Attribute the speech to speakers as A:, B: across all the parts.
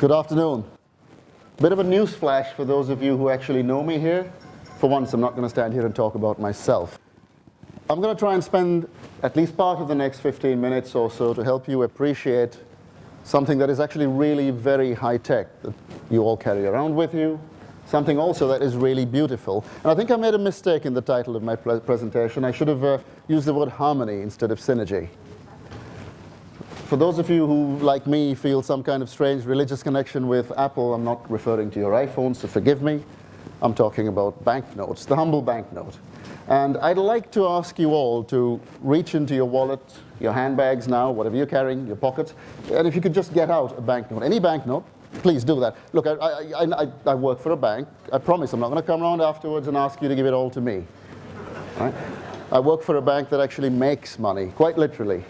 A: Good afternoon. Bit of a news flash for those of you who actually know me here. For once, I'm not going to stand here and talk about myself. I'm going to try and spend at least part of the next 15 minutes or so to help you appreciate something that is actually really very high-tech that you all carry around with you, something also that is really beautiful. And I think I made a mistake in the title of my presentation. I should have used the word harmony instead of synergy. For those of you who, like me, feel some kind of strange religious connection with Apple, I'm not referring to your iPhones, so forgive me. I'm talking about banknotes, the humble banknote. And I'd like to ask you all to reach into your wallet, your handbags now, whatever you're carrying, your pockets, and if you could just get out a banknote, any banknote, please do that. Look, I work for a bank. I promise I'm not going to come around afterwards and ask you to give it all to me. Right? I work for a bank that actually makes money, quite literally,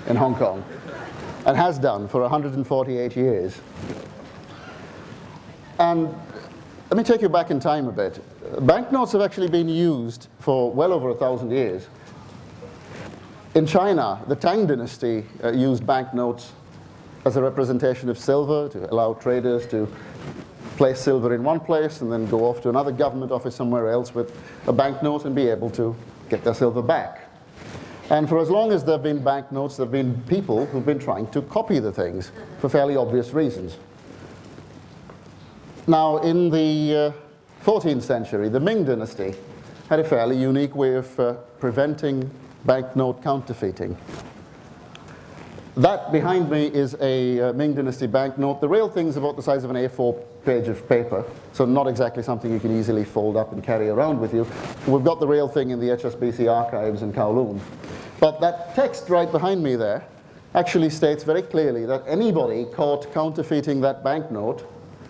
A: in Hong Kong, and has done for 148 years. And let me take you back in time a bit. Banknotes have actually been used for well over 1,000 years. In China, the Tang dynasty used banknotes as a representation of silver to allow traders to place silver in one place and then go off to another government office somewhere else with a banknote and be able to get their silver back. And for as long as there have been banknotes, there have been people who've been trying to copy the things for fairly obvious reasons. Now, in the 14th century, the Ming dynasty had a fairly unique way of preventing banknote counterfeiting. That behind me is a Ming dynasty banknote. The real thing's about the size of an A4 page of paper, so not exactly something you can easily fold up and carry around with you. We've got the real thing in the HSBC archives in Kowloon. But that text right behind me there actually states very clearly that anybody caught counterfeiting that banknote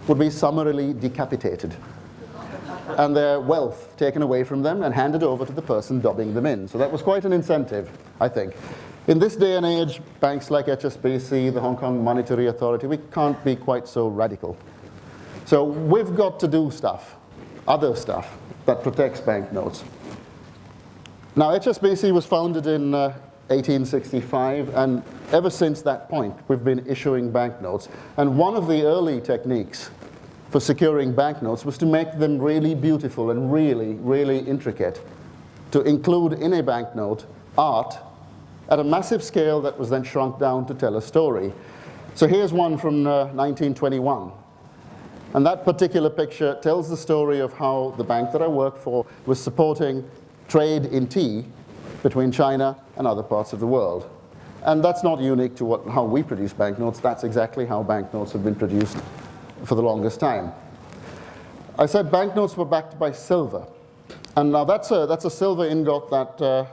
A: would be summarily decapitated and their wealth taken away from them and handed over to the person dobbing them in. So that was quite an incentive, I think. In this day and age, banks like HSBC, the Hong Kong Monetary Authority, we can't be quite so radical. So we've got to do stuff, other stuff, that protects banknotes. Now, HSBC was founded in 1865, and ever since that point, we've been issuing banknotes. And one of the early techniques for securing banknotes was to make them really beautiful and really, really intricate, to include in a banknote art at a massive scale that was then shrunk down to tell a story. So here's one from 1921. And that particular picture tells the story of how the bank that I work for was supporting trade in tea between China and other parts of the world. And that's not unique to how we produce banknotes. That's exactly how banknotes have been produced for the longest time. I said banknotes were backed by silver. And now that's a silver ingot that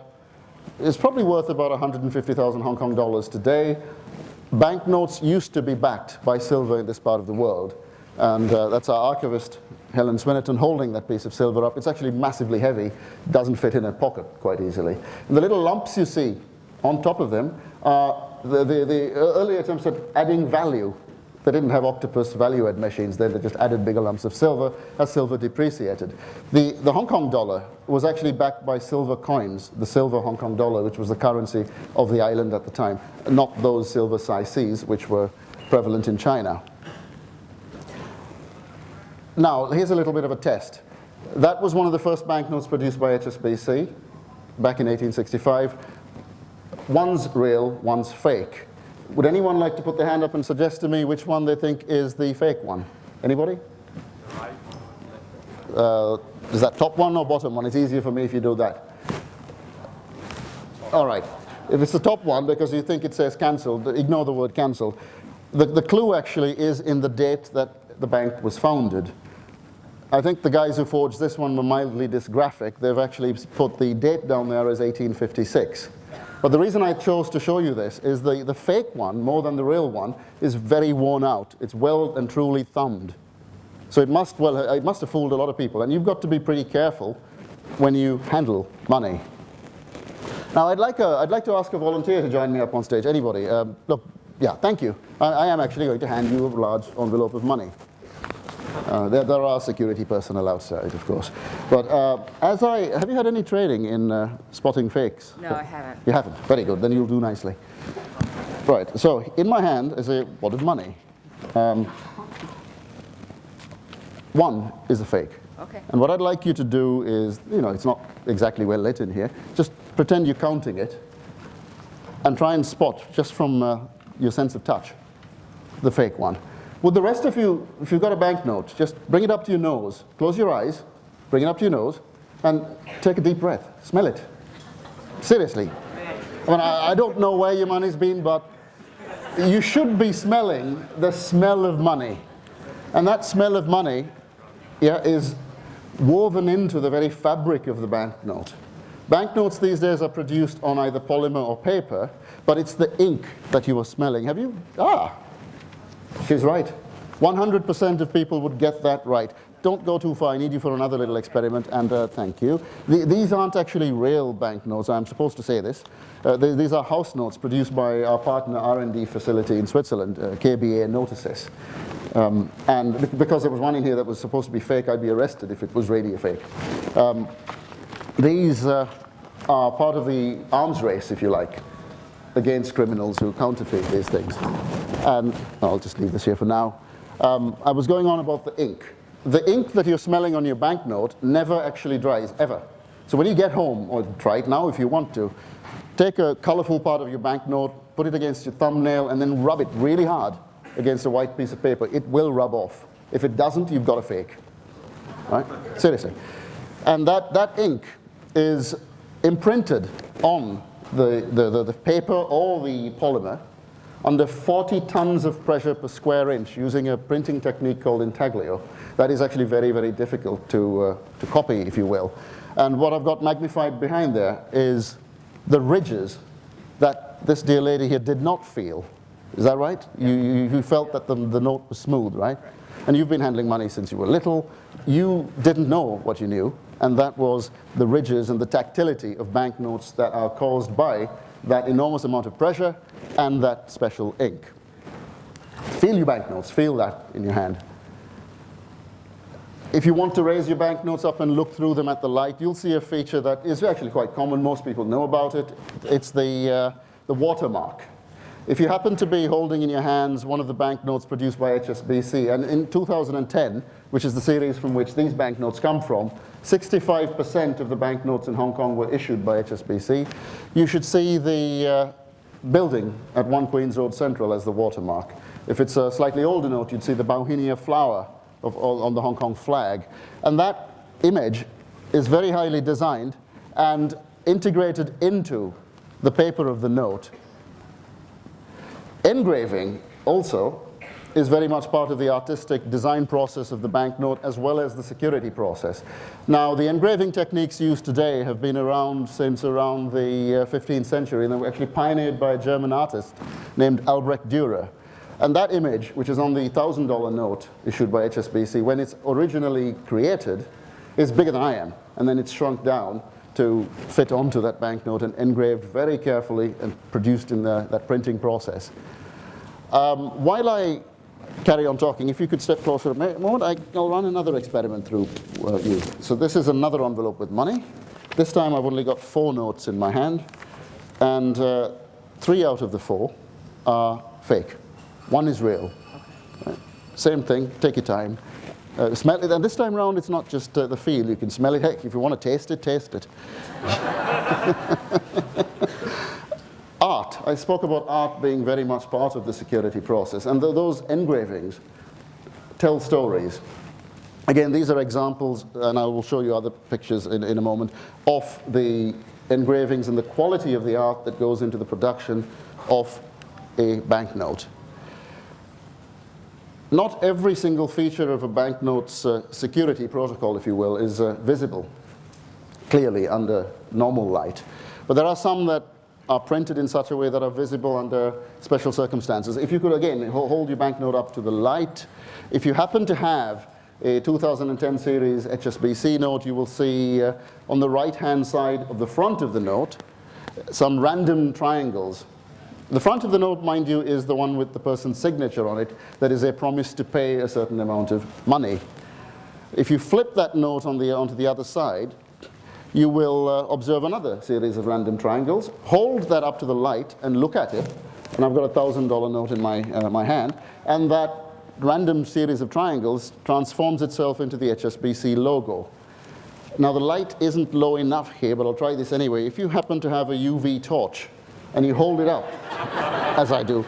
A: is probably worth about 150,000 Hong Kong dollars today. Banknotes used to be backed by silver in this part of the world. And that's our archivist, Helen Swinnerton, holding that piece of silver up. It's actually massively heavy, doesn't fit in a pocket quite easily. And the little lumps you see on top of them are the early attempts at adding value. They didn't have octopus value add machines then, they just added bigger lumps of silver as silver depreciated. The Hong Kong dollar was actually backed by silver coins, the silver Hong Kong dollar, which was the currency of the island at the time, not those silver saises which were prevalent in China. Now, here's a little bit of a test. That was one of the first banknotes produced by HSBC back in 1865. One's real, one's fake. Would anyone like to put their hand up and suggest to me which one they think is the fake one? Anybody? Is that top one or bottom one? It's easier for me if you do that. All right. If it's the top one, because you think it says cancelled, ignore the word cancelled. The clue actually is in the date that the bank was founded. I think the guys who forged this one were mildly dysgraphic. They've actually put the date down there as 1856. But the reason I chose to show you this is the fake one, more than the real one, is very worn out. It's well and truly thumbed. So it must have fooled a lot of people. And you've got to be pretty careful when you handle money. Now, I'd like to ask a volunteer to join me up on stage. Anybody? Look, yeah, thank you. I am actually going to hand you a large envelope of money. There are security personnel outside, of course. But have you had any training in spotting fakes?
B: No, I haven't.
A: You haven't? Very good. Then you'll do nicely. Right. So in my hand is a wad of money. One is a fake.
B: Okay.
A: And what I'd like you to do is, it's not exactly well lit in here, just pretend you're counting it and try and spot, just from your sense of touch, the fake one. Would the rest of you, if you've got a banknote, just bring it up to your nose, close your eyes, bring it up to your nose, and take a deep breath. Smell it. Seriously. I mean, I don't know where your money's been, but you should be smelling the smell of money. And that smell of money, is woven into the very fabric of the banknote. Banknotes these days are produced on either polymer or paper, but it's the ink that you are smelling. Have you? She's right. 100% of people would get that right. Don't go too far. I need you for another little experiment, and thank you. These aren't actually real banknotes. I'm supposed to say this. These are house notes produced by our partner R&D facility in Switzerland, KBA Notices. And because there was one in here that was supposed to be fake, I'd be arrested if it was really a fake. These are part of the arms race, if you like, against criminals who counterfeit these things. And I'll just leave this here for now. I was going on about the ink. The ink that you're smelling on your banknote never actually dries, ever. So when you get home, or try it now if you want to, take a colorful part of your banknote, put it against your thumbnail, and then rub it really hard against a white piece of paper. It will rub off. If it doesn't, you've got a fake. Right? Seriously. And that ink is imprinted on the paper or the polymer under 40 tons of pressure per square inch using a printing technique called intaglio. That is actually very, very difficult to copy, if you will. And what I've got magnified behind there is the ridges that this dear lady here did not feel. Is that right? You felt that the note was smooth, right? And you've been handling money since you were little. You didn't know what you knew, and that was the ridges and the tactility of banknotes that are caused by that enormous amount of pressure and that special ink. Feel your banknotes, feel that in your hand. If you want to raise your banknotes up and look through them at the light, you'll see a feature that is actually quite common. Most people know about it. It's the watermark. If you happen to be holding in your hands one of the banknotes produced by HSBC, and in 2010, which is the series from which these banknotes come from, 65% of the banknotes in Hong Kong were issued by HSBC. You should see the building at 1 Queen's Road Central as the watermark. If it's a slightly older note, you'd see the Bauhinia flower on the Hong Kong flag. And that image is very highly designed and integrated into the paper of the note. Engraving also is very much part of the artistic design process of the banknote as well as the security process. Now, the engraving techniques used today have been around since around the 15th century, and they were actually pioneered by a German artist named Albrecht Dürer. And that image, which is on the $1,000 note issued by HSBC, when it's originally created, is bigger than I am. And then it's shrunk down to fit onto that banknote and engraved very carefully and produced in that printing process. While I carry on talking, if you could step closer a moment, I'll run another experiment through you. So this is another envelope with money. This time I've only got 4 notes in my hand, and 3 out of the 4 are fake. 1 is real. Right? Same thing, take your time. Smell it, and this time around it's not just the feel. You can smell it. Heck, if you want to taste it, taste it. Art. I spoke about art being very much part of the security process, and those engravings tell stories. Again, these are examples, and I will show you other pictures in a moment, of the engravings and the quality of the art that goes into the production of a banknote. Not every single feature of a banknote's security protocol, if you will, is visible clearly under normal light. But there are some that are printed in such a way that are visible under special circumstances. If you could, again, hold your banknote up to the light. If you happen to have a 2010 series HSBC note, you will see on the right-hand side of the front of the note some random triangles. The front of the note, mind you, is the one with the person's signature on it. That is a promise to pay a certain amount of money. If you flip that note onto the other side, you will observe another series of random triangles. Hold that up to the light and look at it. And I've got a $1,000 note in my hand. And that random series of triangles transforms itself into the HSBC logo. Now the light isn't low enough here, but I'll try this anyway. If you happen to have a UV torch and you hold it up, as I do,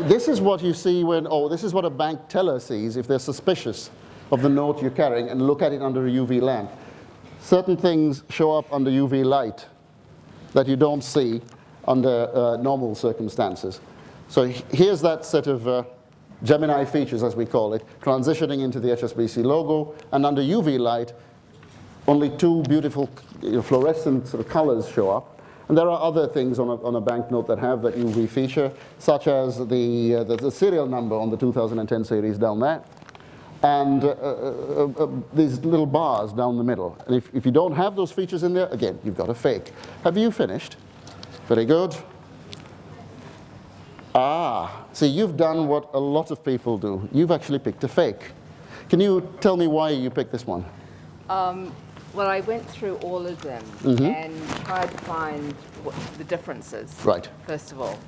A: this is what you see when, this is what a bank teller sees if they're suspicious of the note you're carrying and look at it under a UV lamp. Certain things show up under UV light that you don't see under normal circumstances. So here's that set of Gemini features, as we call it, transitioning into the HSBC logo, and under UV light, only two beautiful fluorescent sort of colors show up. And there are other things on a banknote that have that UV feature, such as the serial number on the 2010 series down there, and these little bars down the middle. And if you don't have those features in there, again, you've got a fake. Have you finished? Very good. See, you've done what a lot of people do. You've actually picked a fake. Can you tell me why you picked this one?
B: Well, I went through all of them and tried to find what the differences, first of all.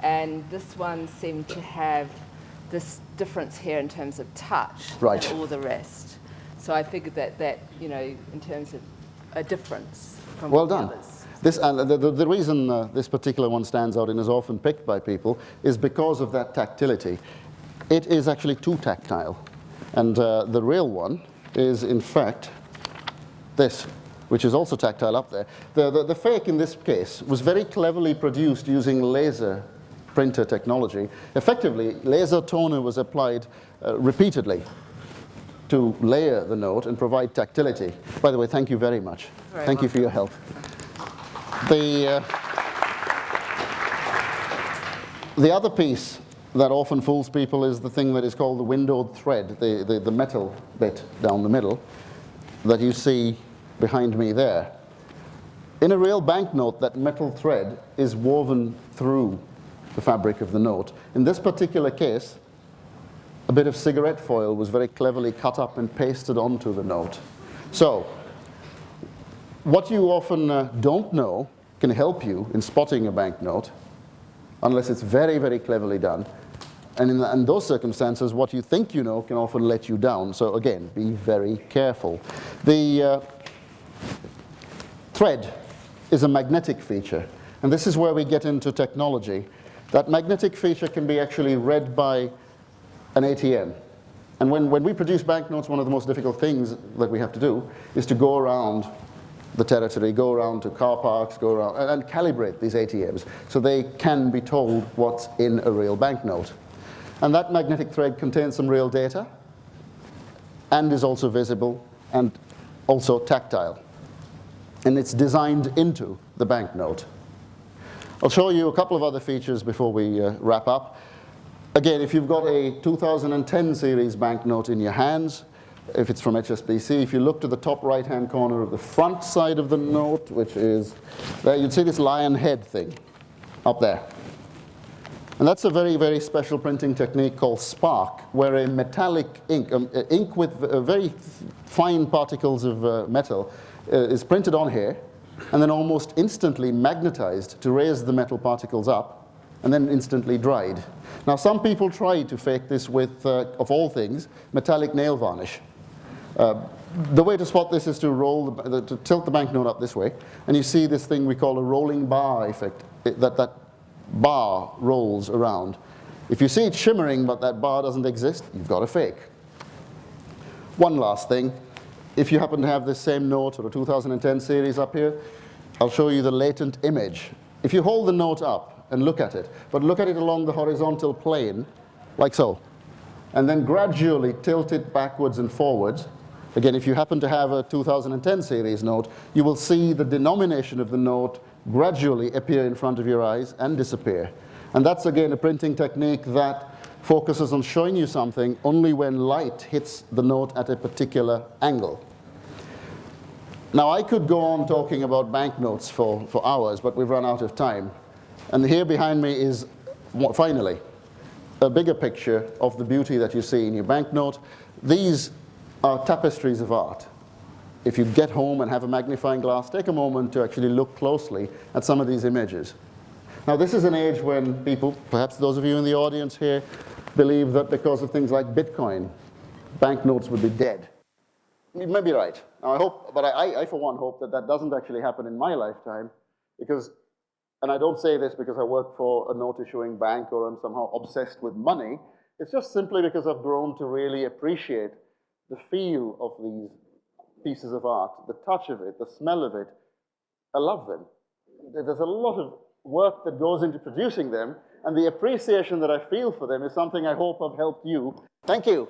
B: And this one seemed to have this difference here in terms of touch and all the rest. So I figured that in terms of a difference from
A: well
B: the
A: done.
B: others.
A: The reason this particular one stands out and is often picked by people is because of that tactility. It is actually too tactile. And the real one is, in fact, this, which is also tactile up there. The fake in this case was very cleverly produced using laser printer technology. Effectively, laser toner was applied repeatedly to layer the note and provide tactility. By the way, thank you very much. Thank you for your help. The other piece that often fools people is the thing that is called the windowed thread, the metal bit down the middle that you see behind me there. In a real banknote, that metal thread is woven through the fabric of the note. In this particular case, a bit of cigarette foil was very cleverly cut up and pasted onto the note. So, what you often don't know can help you in spotting a banknote, unless it's very, very cleverly done. And in those circumstances, what you think you know can often let you down. So again, be very careful. The thread is a magnetic feature. And this is where we get into technology. That magnetic feature can be actually read by an ATM. And when we produce banknotes, one of the most difficult things that we have to do is to go around the territory, go around to car parks, go around and calibrate these ATMs so they can be told what's in a real banknote. And that magnetic thread contains some real data and is also visible and also tactile. And it's designed into the banknote. I'll show you a couple of other features before we wrap up. Again, if you've got a 2010 series banknote in your hands, if it's from HSBC, if you look to the top right-hand corner of the front side of the note, which is there, you'd see this lion head thing up there. And that's a very, very special printing technique called spark, where a metallic ink, ink with very fine particles of metal, is printed on here, and then almost instantly magnetized to raise the metal particles up, and then instantly dried. Now, some people try to fake this with, of all things, metallic nail varnish. The way to spot this is to tilt the banknote up this way, and you see this thing we call a rolling bar effect, that bar rolls around. If you see it shimmering but that bar doesn't exist, you've got a fake. One last thing, if you happen to have this same note or a 2010 series up here, I'll show you the latent image. If you hold the note up and look at it, but look at it along the horizontal plane, like so, and then gradually tilt it backwards and forwards. Again, if you happen to have a 2010 series note, you will see the denomination of the note gradually appear in front of your eyes and disappear. And that's, again, a printing technique that focuses on showing you something only when light hits the note at a particular angle. Now, I could go on talking about banknotes for hours, but we've run out of time. And here behind me is, finally, a bigger picture of the beauty that you see in your banknote. These are tapestries of art. If you get home and have a magnifying glass, take a moment to actually look closely at some of these images. Now, this is an age when people, perhaps those of you in the audience here, believe that because of things like Bitcoin, banknotes would be dead. You may be right. Now, I hope, but I for one hope that that doesn't actually happen in my lifetime, because, and I don't say this because I work for a note-issuing bank or I'm somehow obsessed with money. It's just simply because I've grown to really appreciate the feel of these pieces of art, the touch of it, the smell of it. I love them. There's a lot of work that goes into producing them, and the appreciation that I feel for them is something I hope I've helped you. Thank you.